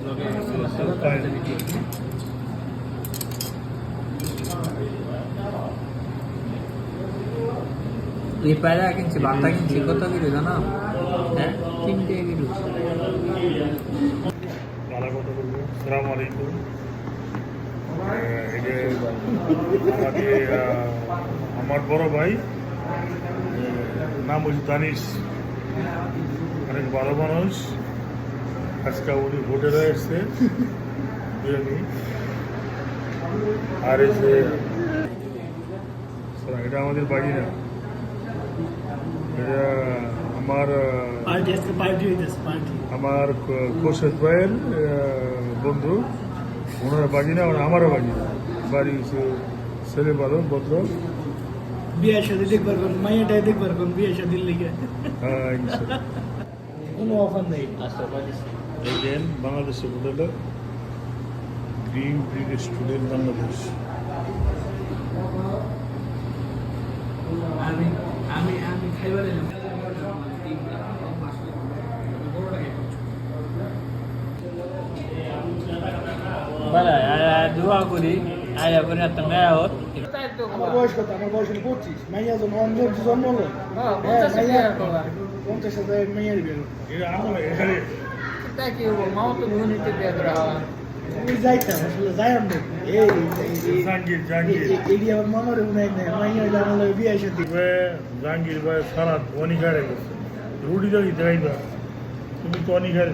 এই পায়রা কিনছি, বার্তা কিনছি, কত কিলো জানো? হ্যাঁ, 3 টাকা কিলো। আসসালামু আলাইকুম। আমার বড় ভাই, নাম হচ্ছে দানিশ, অনেক ভালো মানুষ। আজকে উনি হোটেলে এসছে বিরিয়ানি, আর এসে এটা আমাদের বাড়ি না, এটা আমার কোশেদ ভাইয়ের বন্ধু, ওনারা বাজি না, ওরা আমারও বাজি না। বাড়ি ছেলে ভালো ভদ্র, বিয়ে শাদী দেখবার কোন মাইয়াটাই দেখবার কোন বিয়ে শাদীর লিগে হ্যাঁ কোনো অফার নেই। দেখেন বাংলাদেশের হোটেলে গ্রিন টি রেস্টুরেন্ট বাংলাদেশ। আমি খাইবার এলাম। দোয়া করি আয়া করে একটা মেয়া হোক। আমার বয়স কত? আমার বয়স 25। মাইয়া যখন অন্ধের জন্ম হলো 50,000 মাইয়ার বেরো যাইতাম আসলে যাইম না। এই আমার মামার মাইয়া আমার বিয়ে সাথে জাহাঙ্গীর ভাই সালাদ অনেক হারে গেছে, রুটি যদি দেয় না তুমি তো অনেক হারে